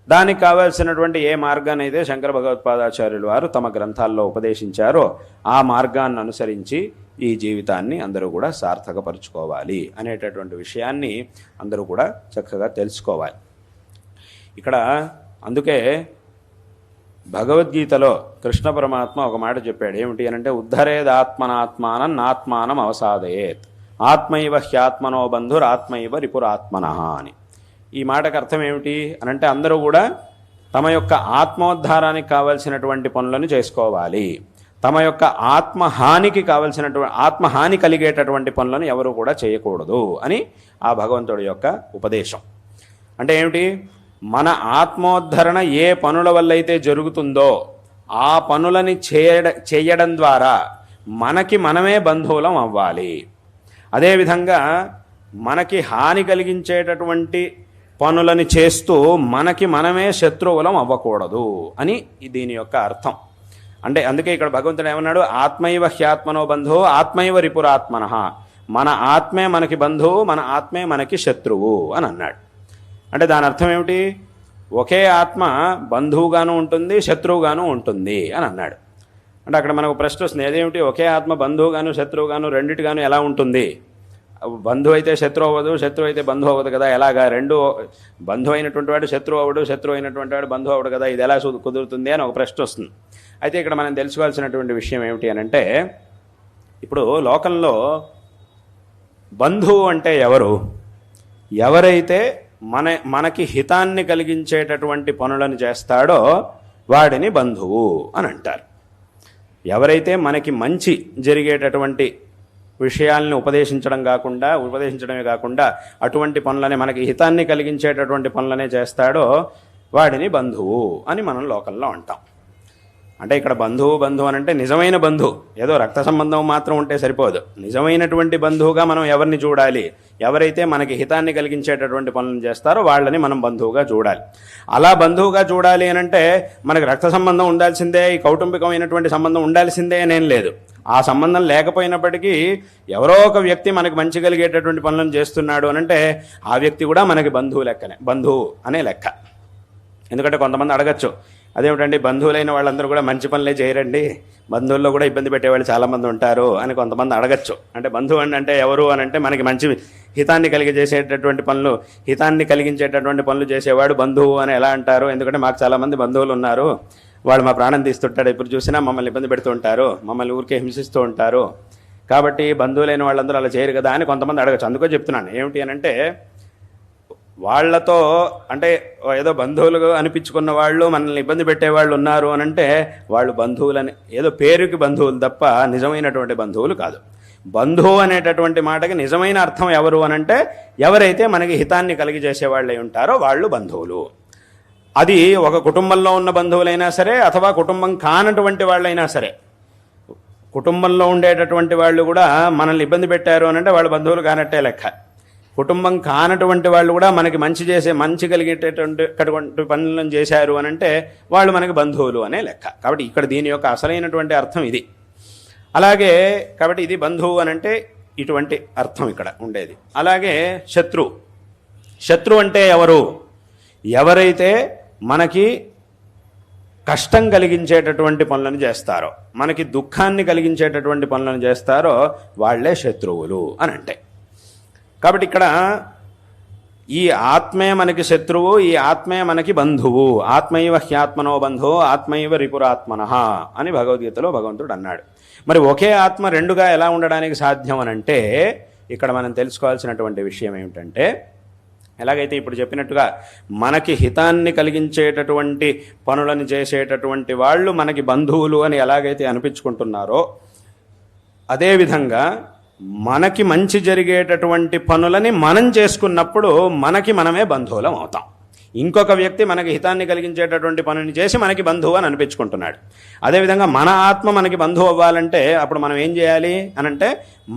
దానికి కావాల్సినటువంటి ఏ మార్గాన్ని అయితే శంకర భగవత్పాదాచార్యులు వారు తమ గ్రంథాల్లో ఉపదేశించారో ఆ మార్గాన్ని అనుసరించి ఈ జీవితాన్ని అందరూ కూడా సార్థకపరుచుకోవాలి అనేటటువంటి విషయాన్ని అందరూ కూడా చక్కగా తెలుసుకోవాలి. ఇక్కడ అందుకే భగవద్గీతలో కృష్ణ పరమాత్మ ఒక మాట చెప్పాడు. ఏమిటి అనంటే, ఉద్ధరేదాత్మనాత్మానం నాత్మానం అవసాదయేత్, ఆత్మైవ హ్యాత్మనో బంధురాత్మైవ రిపురాత్మనః అని. ఈ మాటకు అర్థం ఏమిటి అనంటే, అందరూ కూడా తమ యొక్క ఆత్మోద్ధారానికి కావలసినటువంటి పనులను చేసుకోవాలి, తమ యొక్క ఆత్మహాని కలిగేటటువంటి పనులను ఎవరు కూడా చేయకూడదు అని ఆ భగవంతుడి యొక్క ఉపదేశం. అంటే ఏమిటి, మన ఆత్మోద్ధరణ ఏ పనుల వల్ల అయితే జరుగుతుందో ఆ పనులని చేయడం ద్వారా మనకి మనమే బంధువులం అవ్వాలి. అదేవిధంగా మనకి హాని కలిగించేటటువంటి పనులని చేస్తూ మనకి మనమే శత్రువులం అవ్వకూడదు అని దీని యొక్క అర్థం. అంటే అందుకే ఇక్కడ భగవంతుడు ఏమన్నాడు, ఆత్మైవ హ్యాత్మనో బంధువు ఆత్మైవ రిపురాత్మనః, మన ఆత్మే మనకి బంధువు, మన ఆత్మే మనకి శత్రువు అని అన్నాడు. అంటే దాని అర్థం ఏమిటి, ఒకే ఆత్మ బంధువుగాను ఉంటుంది, శత్రువుగాను ఉంటుంది అని అన్నాడు. అంటే అక్కడ మనకు ప్రశ్న వస్తుంది, అదేమిటి ఒకే ఆత్మ బంధువుగాను శత్రువుగాను రెండింటిగాను ఎలా ఉంటుంది? బంధువు అయితే శత్రువు అవ్వదు, శత్రువు అయితే బంధువు అవ్వదు కదా, ఎలాగా? రెండు బంధువు అయినటువంటి వాడు శత్రువు అవ్వడు, శత్రువు అయినటువంటి వాడు బంధువు అవ్వడు కదా, ఇది ఎలా కుదురుతుంది అని ఒక ప్రశ్న వస్తుంది. అయితే ఇక్కడ మనం తెలుసుకోవాల్సినటువంటి విషయం ఏమిటి అనంటే, ఇప్పుడు లోకంలో బంధువు అంటే ఎవరు? ఎవరైతే మనకి హితాన్ని కలిగించేటటువంటి పనులను చేస్తాడో వాడిని బంధువు అని అంటారు. ఎవరైతే మనకి మంచి జరిగేటటువంటి విషయాల్ని ఉపదేశించడమే కాకుండా అటువంటి పనులనే, మనకి హితాన్ని కలిగించేటటువంటి పనులనే చేస్తాడో వాడిని బంధువు అని మనం లోకంలో అంటాం. అంటే ఇక్కడ బంధువు అని అంటే నిజమైన బంధువు, ఏదో రక్త సంబంధం మాత్రం ఉంటే సరిపోదు. నిజమైనటువంటి బంధువుగా మనం ఎవరిని చూడాలి? ఎవరైతే మనకి హితాన్ని కలిగించేటటువంటి పనులను చేస్తారో వాళ్ళని మనం బంధువుగా చూడాలి. అలా బంధువుగా చూడాలి అని అంటే మనకి రక్త సంబంధం ఉండాల్సిందే, ఈ కౌటుంబికమైనటువంటి సంబంధం ఉండాల్సిందే అనేం లేదు. ఆ సంబంధం లేకపోయినప్పటికీ ఎవరో ఒక వ్యక్తి మనకు మంచి కలిగేటటువంటి పనులను చేస్తున్నాడు అనంటే ఆ వ్యక్తి కూడా మనకి బంధువు అనే లెక్క. ఎందుకంటే కొంతమంది అడగచ్చు, అదేమిటండి బంధువులైన వాళ్ళందరూ కూడా మంచి పనులే చేయరండి, బంధువుల్లో కూడా ఇబ్బంది పెట్టేవాళ్ళు చాలామంది ఉంటారు అని కొంతమంది అడగచ్చు. అంటే బంధువు అంటే ఎవరు అని అంటే మనకి మంచి హితాన్ని కలిగించేటటువంటి పనులు చేసేవాడు బంధువు అని ఎలా అంటారు? ఎందుకంటే మాకు చాలామంది బంధువులు ఉన్నారు, వాళ్ళు మా ప్రాణం తీస్తుంటాడు, ఎప్పుడు చూసినా మమ్మల్ని ఇబ్బంది పెడుతూ ఉంటారు, మమ్మల్ని ఊరికే హింసిస్తూ ఉంటారు, కాబట్టి బంధువులైన వాళ్ళందరూ అలా చేయరు కదా అని కొంతమంది అడగచ్చు. అందుకో చెప్తున్నాను, ఏమిటి అని అంటే వాళ్లతో అంటే ఏదో బంధువులు అనిపించుకున్న వాళ్ళు మనల్ని ఇబ్బంది పెట్టేవాళ్ళు ఉన్నారు అని అంటే వాళ్ళు బంధువులని ఏదో పేరుకి బంధువులు తప్ప నిజమైనటువంటి బంధువులు కాదు. బంధువు అనేటటువంటి మాటకి నిజమైన అర్థం ఎవరు అని అంటే ఎవరైతే మనకి హితాన్ని కలిగజేసేవాళ్ళు అయి ఉంటారో వాళ్ళు బంధువులు. అది ఒక కుటుంబంలో ఉన్న బంధువులైనా సరే అథవా కుటుంబం కానటువంటి వాళ్ళైనా సరే. కుటుంబంలో ఉండేటటువంటి వాళ్ళు కూడా మనల్ని ఇబ్బంది పెట్టారు అని అంటే వాళ్ళు బంధువులు కానట్టే లెక్క. కుటుంబం కానటువంటి వాళ్ళు కూడా మనకి మంచి కలిగేటటువంటి పనులను చేశారు అని అంటే వాళ్ళు మనకి బంధువులు అనే లెక్క. కాబట్టి ఇక్కడ దీని యొక్క అసలైనటువంటి అర్థం ఇది. అలాగే కాబట్టి ఇది బంధువు అని అంటే ఇటువంటి అర్థం ఇక్కడ ఉండేది. అలాగే శత్రు అంటే ఎవరు? ఎవరైతే మనకి కష్టం కలిగించేటటువంటి పనులను చేస్తారో, మనకి దుఃఖాన్ని కలిగించేటటువంటి పనులను చేస్తారో వాళ్ళే శత్రువులు అని అంటే. కాబట్టి ఇక్కడ ఈ ఆత్మే మనకి శత్రువు, ఈ ఆత్మే మనకి బంధువు. ఆత్మైవ హ్యాత్మనో బంధువు ఆత్మైవ రిపురాత్మనః అని భగవద్గీతలో భగవంతుడు అన్నాడు. మరి ఒకే ఆత్మ రెండుగా ఎలా ఉండడానికి సాధ్యం అని అంటే ఇక్కడ మనం తెలుసుకోవాల్సినటువంటి విషయం ఏమిటంటే, ఎలాగైతే ఇప్పుడు చెప్పినట్టుగా మనకి హితాన్ని కలిగించేటటువంటి పనులను చేసేటటువంటి వాళ్ళు మనకి బంధువులు అని ఎలాగైతే అనిపించుకుంటున్నారో, అదేవిధంగా మనకి మంచి జరిగేటటువంటి పనులని మనం చేసుకున్నప్పుడు మనకి మనమే బంధువులం అవుతాం. ఇంకొక వ్యక్తి మనకి హితాన్ని కలిగించేటటువంటి పనుని చేసి మనకి బంధువు అని అనిపించుకుంటున్నాడు. అదేవిధంగా మన ఆత్మ మనకి బంధువు అవ్వాలంటే అప్పుడు మనం ఏం చేయాలి అనంటే,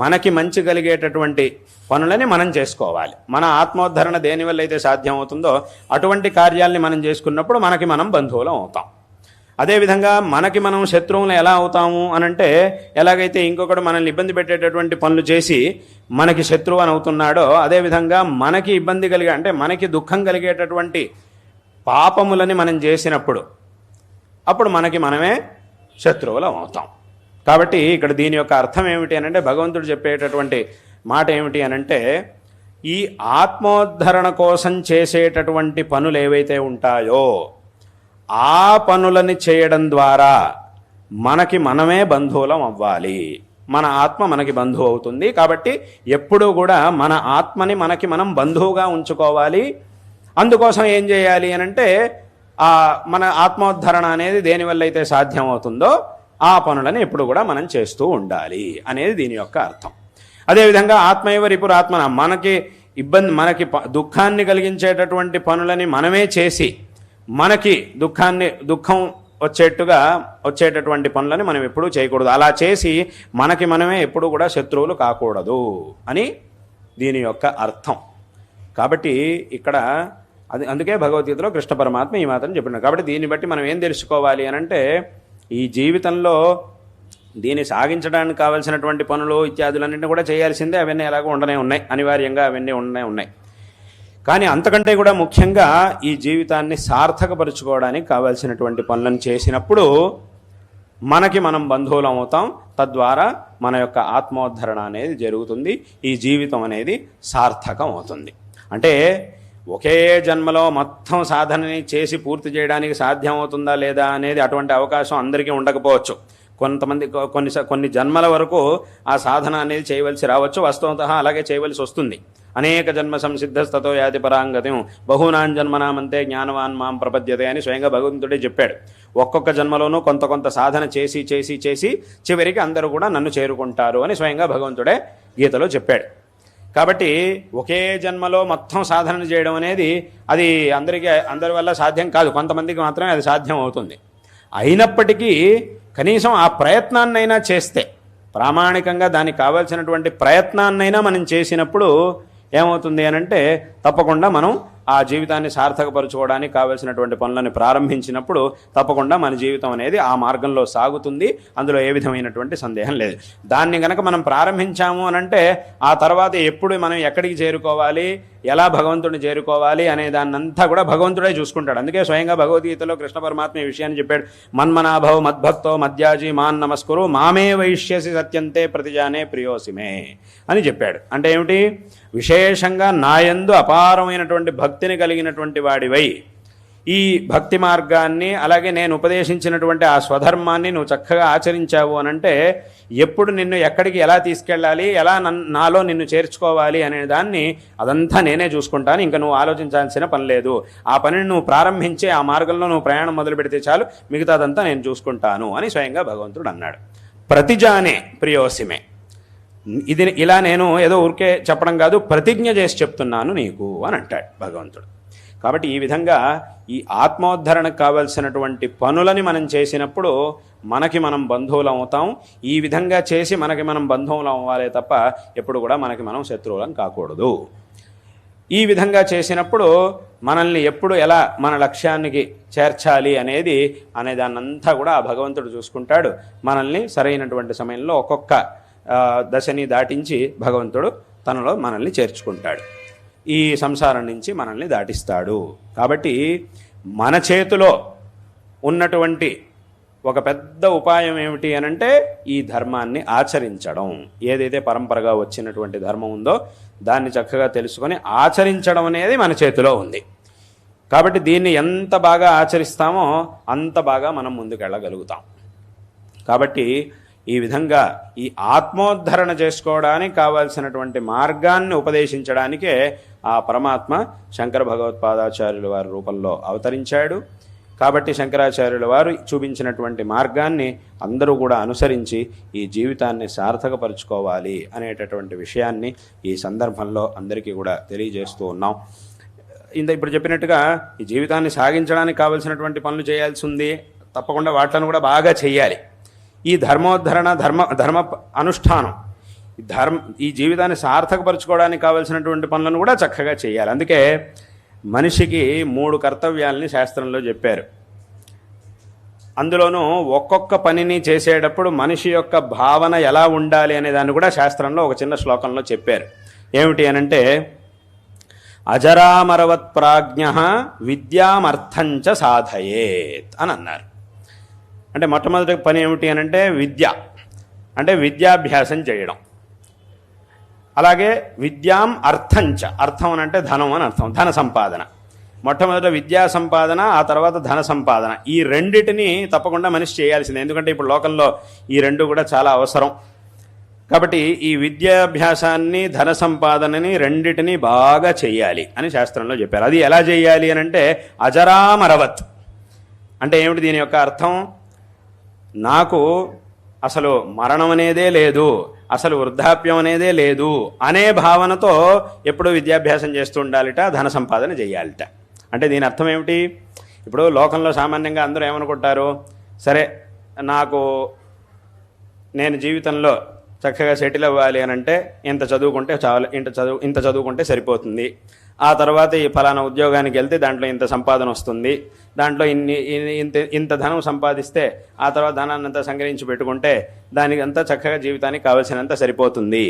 మనకి మంచి కలిగేటటువంటి పనులని మనం చేసుకోవాలి. మన ఆత్మోద్ధరణ దేనివల్ల అయితే సాధ్యం అవుతుందో అటువంటి కార్యాలని మనం చేసుకున్నప్పుడు మనకి మనం బంధువులం అవుతాం. అదేవిధంగా మనకి మనం శత్రువులు ఎలా అవుతాము అనంటే, ఎలాగైతే ఇంకొకడు మనల్ని ఇబ్బంది పెట్టేటటువంటి పనులు చేసి మనకి శత్రువు అని అవుతున్నాడో, అదేవిధంగా మనకి ఇబ్బంది కలిగే అంటే మనకి దుఃఖం కలిగేటటువంటి పాపములని మనం చేసినప్పుడు అప్పుడు మనకి మనమే శత్రువులం అవుతాం. కాబట్టి ఇక్కడ దీని యొక్క అర్థం ఏమిటి అనంటే, భగవంతుడు చెప్పేటటువంటి మాట ఏమిటి అనంటే, ఈ ఆత్మోద్ధరణ కోసం చేసేటటువంటి పనులు ఏవైతే ఉంటాయో ఆ పనులని చేయడం ద్వారా మనకి మనమే బంధువులం అవ్వాలి. మన ఆత్మ మనకి బంధువు అవుతుంది. కాబట్టి ఎప్పుడూ కూడా మన ఆత్మని మనకి మనం బంధువుగా ఉంచుకోవాలి. అందుకోసం ఏం చేయాలి అనంటే, మన ఆత్మోద్ధరణ అనేది దేనివల్ల అయితే సాధ్యం అవుతుందో ఆ పనులని ఎప్పుడు కూడా మనం చేస్తూ ఉండాలి అనేది దీని యొక్క అర్థం. అదేవిధంగా ఆత్మైవ రిపురాత్మన, మనకి దుఃఖాన్ని కలిగించేటటువంటి పనులని మనమే చేసి మనకి దుఃఖం వచ్చేటటువంటి పనులని మనం ఎప్పుడూ చేయకూడదు. అలా చేసి మనకి మనమే ఎప్పుడు కూడా శత్రువులు కాకూడదు అని దీని యొక్క అర్థం. కాబట్టి ఇక్కడ అందుకే భగవద్గీతలో కృష్ణ పరమాత్మ ఈ మాత్రం చెప్పినారు. కాబట్టి దీన్ని బట్టి మనం ఏం తెలుసుకోవాలి అనంటే, ఈ జీవితంలో దీన్ని సాగించడానికి కావాల్సినటువంటి పనులు ఇత్యాదులన్నింటినీ కూడా చేయాల్సిందే. అవన్నీ ఎలాగో ఉండనే ఉన్నాయి, అనివార్యంగా అవన్నీ ఉండనే ఉన్నాయి. కానీ అంతకంటే కూడా ముఖ్యంగా ఈ జీవితాన్ని సార్థకపరుచుకోవడానికి కావాల్సినటువంటి పనులను చేసినప్పుడు మనకి మనం బంధువులం అవుతాం. తద్వారా మన యొక్క ఆత్మోద్ధరణ అనేది జరుగుతుంది. ఈ జీవితం అనేది సార్థకం అవుతుంది. అంటే ఒకే జన్మలో మొత్తం సాధనని చేసి పూర్తి చేయడానికి సాధ్యం అవుతుందా లేదా అనేది అటువంటి అవకాశం అందరికీ ఉండకపోవచ్చు. కొంతమంది కొన్ని జన్మల వరకు ఆ సాధన అనేది చేయవలసి రావచ్చు. వాస్తవంతః అలాగే చేయవలసి వస్తుంది. అనేక జన్మ సంసిద్ధస్తతో యాతి పరాంగత్యం బహూనాం జన్మనామంతే జ్ఞానవాన్ మాం ప్రపద్యతే అని స్వయంగా భగవంతుడే చెప్పాడు. ఒక్కొక్క జన్మలోనూ కొంత సాధన చేసి చేసి చేసి చివరికి అందరూ కూడా నన్ను చేరుకుంటారు అని స్వయంగా భగవంతుడే గీతలో చెప్పాడు. కాబట్టి ఒకే జన్మలో మొత్తం సాధన చేయడం అనేది అది అందరి వల్ల సాధ్యం కాదు. కొంతమందికి మాత్రమే అది సాధ్యం అవుతుంది. అయినప్పటికీ కనీసం ఆ ప్రయత్నాన్నైనా చేస్తే, ప్రామాణికంగా దానికి కావాల్సినటువంటి ప్రయత్నాన్నైనా మనం చేసినప్పుడు ఏమవుతుంది అనంటే, తప్పకుండా మనం ఆ జీవితాన్ని సార్థకపరచుకోవడానికి కావాల్సినటువంటి పనులను ప్రారంభించినప్పుడు తప్పకుండా మన జీవితం అనేది ఆ మార్గంలో సాగుతుంది. అందులో ఏ విధమైనటువంటి సందేహం లేదు. దాన్ని గనక మనం ప్రారంభించాము అనంటే ఆ తర్వాత ఎప్పుడు మనం ఎక్కడికి చేరుకోవాలి, ఎలా భగవంతుడిని చేరుకోవాలి అనే దాన్నంతా కూడా భగవంతుడే చూసుకుంటాడు. అందుకే స్వయంగా భగవద్గీతలో కృష్ణ పరమాత్మ ఈ విషయాన్ని చెప్పాడు. మన్మనాభవ మద్భక్తో మద్యాజీ మాన్ నమస్కురు మామే వైష్యసి సత్యంతే ప్రతిజానే ప్రియోసిమే అని చెప్పాడు. అంటే ఏమిటి? విశేషంగా నాయందు అపారమైనటువంటి భక్తిని కలిగినటువంటి వాడివై ఈ భక్తి మార్గాన్ని, అలాగే నేను ఉపదేశించినటువంటి ఆ స్వధర్మాన్ని నువ్వు చక్కగా ఆచరించావు అనంటే ఎప్పుడు నిన్ను ఎక్కడికి ఎలా తీసుకెళ్ళాలి, ఎలా నాలో నిన్ను చేర్చుకోవాలి అనే దాన్ని అదంతా నేనే చూసుకుంటాను. ఇంకా నువ్వు ఆలోచించాల్సిన పని లేదు. ఆ పనిని నువ్వు ప్రారంభించి ఆ మార్గంలో నువ్వు ప్రయాణం మొదలు పెడితే చాలు, మిగతాదంతా నేను చూసుకుంటాను అని స్వయంగా భగవంతుడు అన్నాడు. ప్రతిజానే ప్రియోసిమే, ఇది ఇలా నేను ఏదో ఊరికే చెప్పడం కాదు, ప్రతిజ్ఞ చేసి చెప్తున్నాను నీకు అని అంటాడు భగవంతుడు. కాబట్టి ఈ విధంగా ఈ ఆత్మోద్ధరణకు కావలసినటువంటి పనులని మనం చేసినప్పుడు మనకి మనం బంధువులం అవుతాం. ఈ విధంగా చేసి మనకి మనం బంధువులం అవ్వాలే తప్ప ఎప్పుడు కూడా మనకి మనం శత్రువులం కాకూడదు. ఈ విధంగా చేసినప్పుడు మనల్ని ఎప్పుడు ఎలా మన లక్ష్యానికి చేర్చాలి అనే దాన్నంతా కూడా ఆ భగవంతుడు చూసుకుంటాడు. మనల్ని సరైనటువంటి సమయంలో ఒక్కొక్క దశని దాటించి భగవంతుడు తనలో మనల్ని చేర్చుకుంటాడు. ఈ సంసారం నుంచి మనల్ని దాటిస్తాడు. కాబట్టి మన చేతిలో ఉన్నటువంటి ఒక పెద్ద ఉపాయం ఏమిటి అనంటే ఈ ధర్మాన్ని ఆచరించడం. ఏదైతే పరంపరగా వచ్చినటువంటి ధర్మం ఉందో దాన్ని చక్కగా తెలుసుకొని ఆచరించడం అనేది మన చేతిలో ఉంది. కాబట్టి దీన్ని ఎంత బాగా ఆచరిస్తామో అంత బాగా మనం ముందుకెళ్ళగలుగుతాం. కాబట్టి ఈ విధంగా ఈ ఆత్మోద్ధరణ చేసుకోవడానికి కావాల్సినటువంటి మార్గాన్ని ఉపదేశించడానికే ఆ పరమాత్మ శంకర భగవత్పాదాచార్యుల వారి రూపంలో అవతరించాడు. కాబట్టి శంకరాచార్యుల వారు చూపించినటువంటి మార్గాన్ని అందరూ కూడా అనుసరించి ఈ జీవితాన్ని సార్థకపరుచుకోవాలి అనేటటువంటి విషయాన్ని ఈ సందర్భంలో అందరికీ కూడా తెలియజేస్తూ ఉన్నాం. ఇప్పుడు చెప్పినట్టుగా ఈ జీవితాన్ని సాగించడానికి కావలసినటువంటి పనులు చేయాల్సి ఉంది. తప్పకుండా వాటిని కూడా బాగా చేయాలి. ఈ ధర్మోద్ధరణ ధర్మ అనుష్ఠానం ఈ జీవితాన్ని సార్థకపరచుకోవడానికి కావలసినటువంటి పనులను కూడా చక్కగా చేయాలి. అందుకే మనిషికి 3 కర్తవ్యాలని శాస్త్రంలో చెప్పారు. అందులోనూ ఒక్కొక్క పనిని చేసేటప్పుడు మనిషి యొక్క భావన ఎలా ఉండాలి అనే దాన్ని కూడా శాస్త్రంలో ఒక చిన్న శ్లోకంలో చెప్పారు. ఏమిటి అనంటే అజరామరవత్ ప్రాజ్ఞ విద్యామర్థంచ సాధయేత్ అని అన్నారు. అంటే మొట్టమొదటి పని ఏమిటి అనంటే విద్య, అంటే విద్యాభ్యాసం చేయడం. అలాగే విద్యాం అర్థంచ, అర్థం అని అంటే ధనం అని అర్థం, ధన సంపాదన. మొట్టమొదట విద్యా సంపాదన, ఆ తర్వాత ధన సంపాదన. ఈ రెండిటిని తప్పకుండా మనిషి చేయాల్సిందే. ఎందుకంటే ఇప్పుడు లోకంలో ఈ రెండు కూడా చాలా అవసరం. కాబట్టి ఈ విద్యాభ్యాసాన్ని ధన సంపాదనని రెండిటిని బాగా చేయాలి అని శాస్త్రంలో చెప్పారు. అది ఎలా చేయాలి అని అంటే అజరామరవత్ అంటే ఏమిటి? దీని యొక్క అర్థం, నాకు అసలు మరణం అనేదే లేదు, అసలు వృద్ధాప్యం అనేదే లేదు అనే భావనతో ఎప్పుడూ విద్యాభ్యాసం చేస్తూ ఉండాలిట, ధన సంపాదన చేయాలిట. అంటే దీని అర్థం ఏమిటి? ఇప్పుడు లోకంలో సామాన్యంగా అందరూ ఏమనుకుంటారు, సరే నేను జీవితంలో చక్కగా సెటిల్ అవ్వాలి అని అంటే ఇంత చదువుకుంటే చాలు, ఇంత చదువుకుంటే సరిపోతుంది. ఆ తర్వాత ఈ ఫలానా ఉద్యోగానికి వెళ్తే దాంట్లో ఇంత సంపాదన వస్తుంది, దాంట్లో ఇంత ధనం సంపాదిస్తే ఆ తర్వాత ధనాన్ని అంతా సంగ్రహించి పెట్టుకుంటే దానికి అంతా చక్కగా జీవితానికి కావాల్సినంత సరిపోతుంది,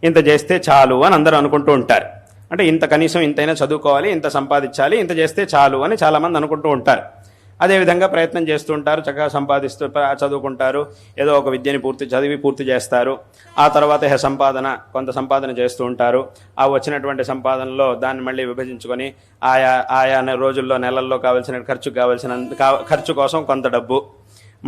ఇంత చేస్తే చాలు అని అందరూ అనుకుంటూ ఉంటారు. అంటే కనీసం ఇంతైనా చదువుకోవాలి, ఇంత సంపాదించాలి, ఇంత చేస్తే చాలు అని చాలామంది అనుకుంటూ ఉంటారు. అదేవిధంగా ప్రయత్నం చేస్తూ ఉంటారు, చక్కగా సంపాదిస్తూ చదువుకుంటారు, ఏదో ఒక విద్యని పూర్తి చేస్తారు. ఆ తర్వాత కొంత సంపాదన చేస్తూ ఉంటారు. ఆ వచ్చినటువంటి సంపాదనలో దాన్ని మళ్ళీ విభజించుకొని ఆయా రోజుల్లో నెలల్లో ఖర్చు కోసం కొంత డబ్బు,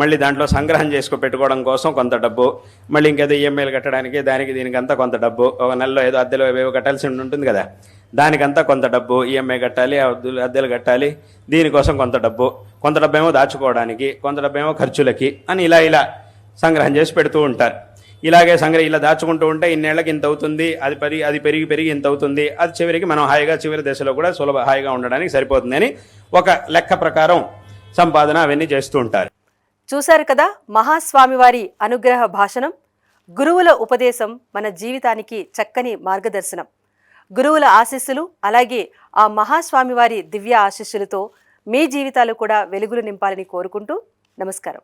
మళ్ళీ దాంట్లో సంగ్రహం పెట్టుకోవడం కోసం కొంత డబ్బు, మళ్ళీ ఇంకేదో ఈఎంఐలు కట్టడానికి దీనికంతా కొంత డబ్బు, ఒక నెలలో ఏదో అద్దెలు ఏవో కట్టాల్సి ఉంటుంది కదా, దానికంతా కొంత డబ్బు, ఈఎంఐ కట్టాలి, అద్దెలు కట్టాలి, దీనికోసం కొంత డబ్బు ఏమో దాచుకోవడానికి, కొంత డబ్బు ఏమో ఖర్చులకి అని ఇలా సంగ్రహం చేసి పెడుతూ ఉంటారు. ఇలాగే ఇలా దాచుకుంటూ ఉంటే ఇన్నేళ్లకి ఇంత అవుతుంది, అది పెరిగి ఇంత అవుతుంది, అది చివరికి మనం చివరి దశలో కూడా హాయిగా ఉండడానికి సరిపోతుంది అని ఒక లెక్క ప్రకారం సంపాదన అవన్నీ చేస్తూ ఉంటారు. చూశారు కదా, మహాస్వామివారి అనుగ్రహ భాషణం, గురువుల ఉపదేశం మన జీవితానికి చక్కని మార్గదర్శనం. గురువుల ఆశీస్సులు, అలాగే ఆ మహాస్వామివారి దివ్య ఆశీస్సులతో మీ జీవితాలు కూడా వెలుగులు నింపాలని కోరుకుంటూ నమస్కారం.